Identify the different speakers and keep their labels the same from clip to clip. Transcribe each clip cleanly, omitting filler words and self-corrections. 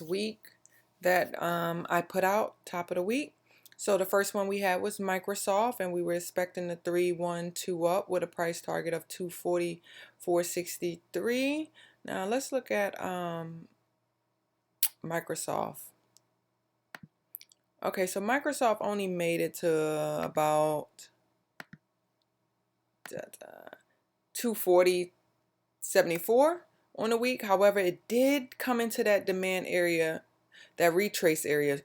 Speaker 1: week that I put out, top of the week. So the first one we had was Microsoft, and we were expecting the 312 up with a price target of 244.63. Now let's look at Microsoft. Okay, so Microsoft only made it to about 240.74 on the week. However, it did come into that demand area, that retrace area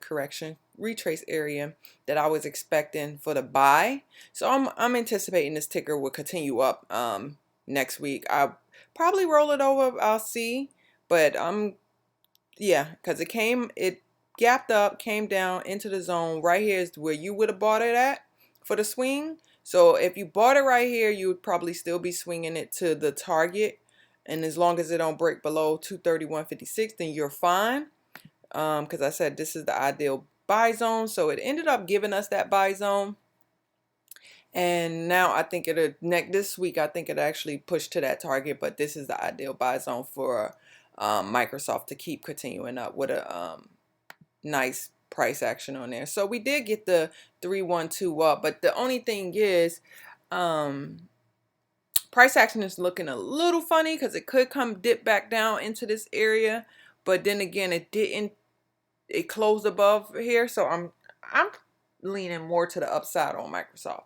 Speaker 1: that I was expecting for the buy. So I'm anticipating this ticker will continue up next week. I'll probably roll it over, I'll see, but yeah, because it gapped up, came down into the zone. Right here is where you would have bought it at for the swing. So if you bought it right here, you would probably still be swinging it to the target. And as long as it don't break below 231.56, then you're fine. Because I said this is the ideal buy zone. So it ended up giving us that buy zone. And now I think this week, I think it actually pushed to that target. But this is the ideal buy zone for Microsoft to keep continuing up with a nice price action on there. So we did get the 312 up, but the only thing is price action is looking a little funny because it could come dip back down into this area, but then again it didn't. It closed above here, so I'm leaning more to the upside on Microsoft.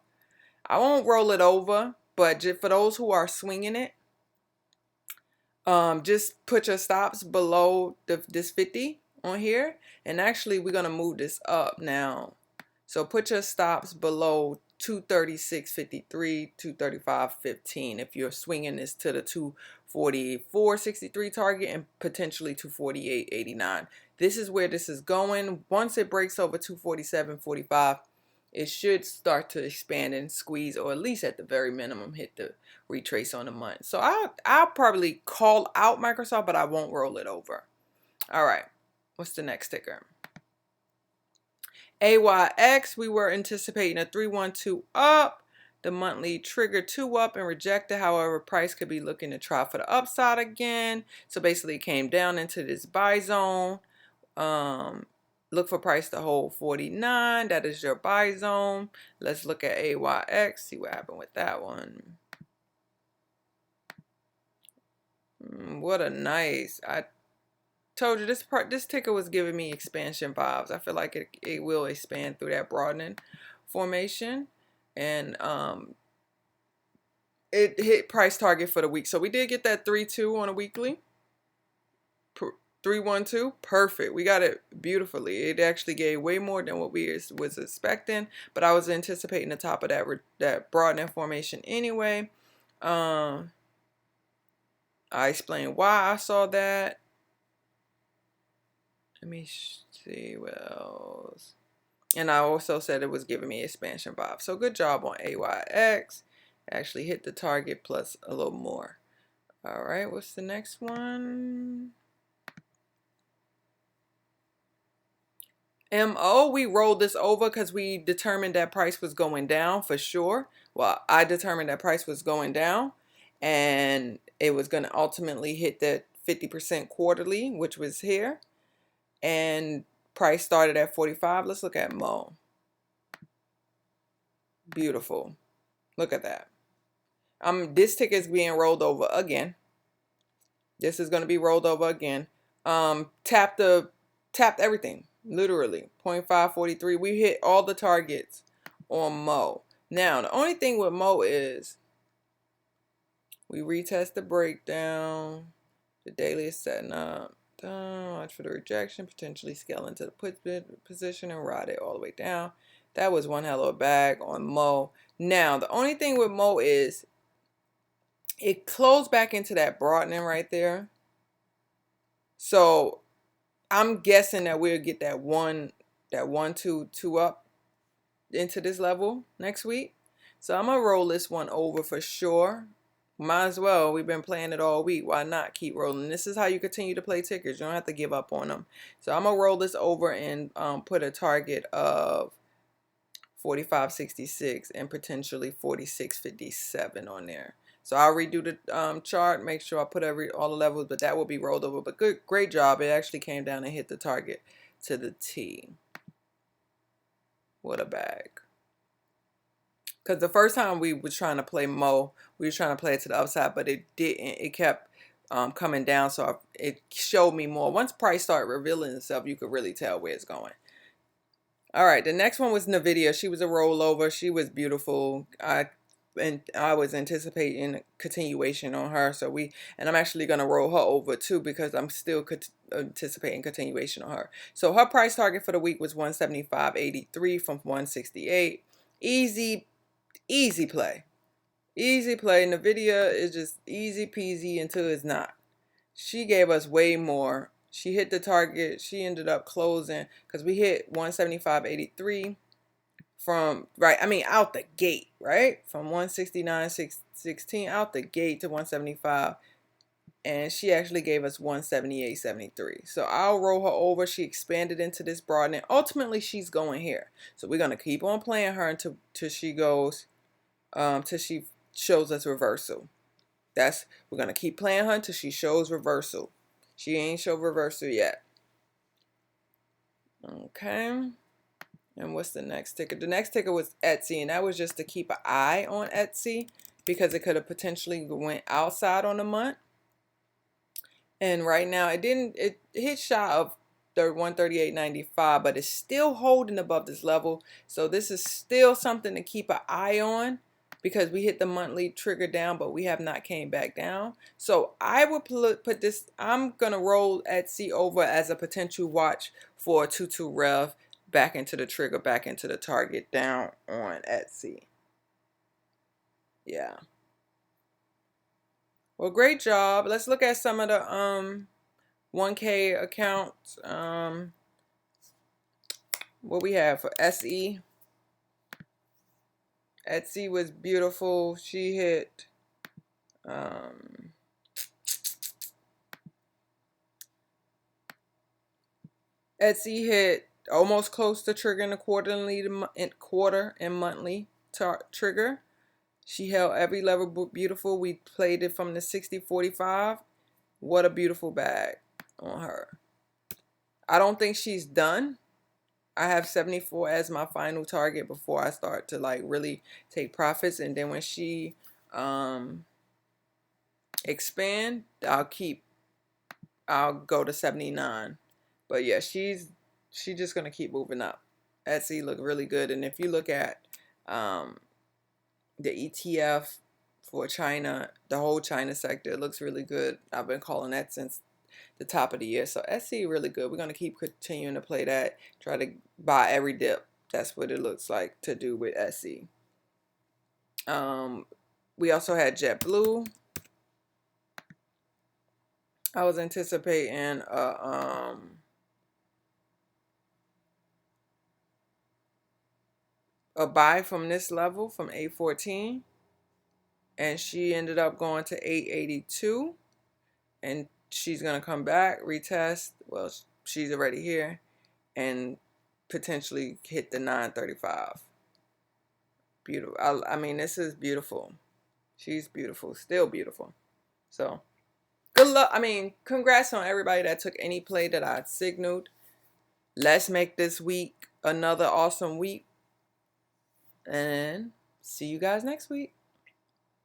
Speaker 1: I won't roll it over, but just for those who are swinging it, just put your stops below this 50 on here, and actually we're gonna move this up now. So put your stops below 236.53, 235.15 if you're swinging this to the 244.63 target and potentially 248.89. This is where this is going. Once it breaks over 247.45, it should start to expand and squeeze, or at least at the very minimum hit the retrace on the month. So I'll probably call out Microsoft, but I won't roll it over. All right, what's the next ticker? AYX, we were anticipating a 312 up. The monthly triggered 2 up and rejected. However, price could be looking to try for the upside again. So basically it came down into this buy zone. Look for price to hold 49. That is your buy zone. Let's look at AYX, see what happened with that one. What a nice. I told you this ticker was giving me expansion vibes. I feel like it will expand through that broadening formation. And it hit price target for the week. So we did get that 3-2 on a weekly. 312, perfect. We got it beautifully. It actually gave way more than what we was expecting, but I was anticipating the top of that broadening formation anyway. I explained why I saw that. Let me see what else. And I also said it was giving me expansion vibes. So good job on AYX. Actually hit the target plus a little more. All right, what's the next one? MO, we rolled this over because we determined that price was going down for sure. Well, I determined that price was going down and it was going to ultimately hit that 50% quarterly, which was here. And price started at 45. Let's look at Mo. Beautiful. Look at that. This ticket is being rolled over again. This is going to be rolled over again. Tapped everything. Literally 0.543. We hit all the targets on Mo. Now the only thing with Mo is we retest the breakdown. The daily is setting up. Watch for the rejection, potentially scale into the put position and ride it all the way down. That was one hell of a bag on Mo. Now the only thing with Mo is it closed back into that broadening right there. So I'm guessing that we'll get that 1-2 up into this level next week. So I'm gonna roll this one over for sure. Might as well. We've been playing it all week. Why not keep rolling? This is how you continue to play tickers. You don't have to give up on them. So I'm gonna roll this over and put a target of 45.66 and potentially 46.57 on there. So I'll redo the chart, make sure I put all the levels, but that will be rolled over. But great job. It actually came down and hit the target to the T. What a bag. Because the first time we were trying to play Mo, we were trying to play it to the upside, but it didn't. It kept coming down, so it showed me more. Once price started revealing itself, you could really tell where it's going. All right, the next one was Nvidia. She was a rollover. She was beautiful. I was anticipating a continuation on her. And I'm actually gonna roll her over too because I'm still anticipating continuation on her. So her price target for the week was 175.83 from 168. Easy play. Easy play. Nvidia is just easy peasy until it's not. She gave us way more. She hit the target. She ended up closing because we hit 175.83 from out the gate, right? From 169.16 out the gate to 175. And she actually gave us 178.73. So I'll roll her over. She expanded into this broadening. Ultimately, she's going here. So we're gonna keep on playing her until she goes, till she shows us reversal. We're gonna keep playing her until she shows reversal. She ain't show reversal yet. Okay. And what's the next ticker? The next ticker was Etsy, and that was just to keep an eye on Etsy because it could have potentially went outside on the month. And right now it didn't. It hit shy of 138.95, but it's still holding above this level. So this is still something to keep an eye on because we hit the monthly trigger down, but we have not came back down. So I would put this. I'm gonna roll Etsy over as a potential watch for a 2-2 rev back into the trigger, back into the target down on Etsy. Yeah. Well, great job. Let's look at some of the 1K accounts. What we have for SE. Etsy was beautiful. She hit Etsy hit almost close to triggering the quarter and monthly trigger. She held every level beautiful. We played it from the 60.45. What a beautiful bag on her. I don't think she's done. I have 74 as my final target before I start to like really take profits. And then when she expand, I'll go to 79. But yeah, she's just gonna keep moving up. Etsy look really good. And if you look at the ETF for China, the whole China sector, it looks really good. I've been calling that since the top of the year. So Etsy really good. We're going to keep continuing to play that. Try to buy every dip. That's what it looks like to do with Etsy. We also had JetBlue. I was anticipating a buy from this level from 814, and she ended up going to 882, and she's gonna come back, retest. Well, she's already here, and potentially hit the 935. Beautiful. I mean, this is beautiful. She's beautiful, still beautiful. So good luck. I mean, congrats on everybody that took any play that I signaled. Let's make this week another awesome week, and see you guys next week.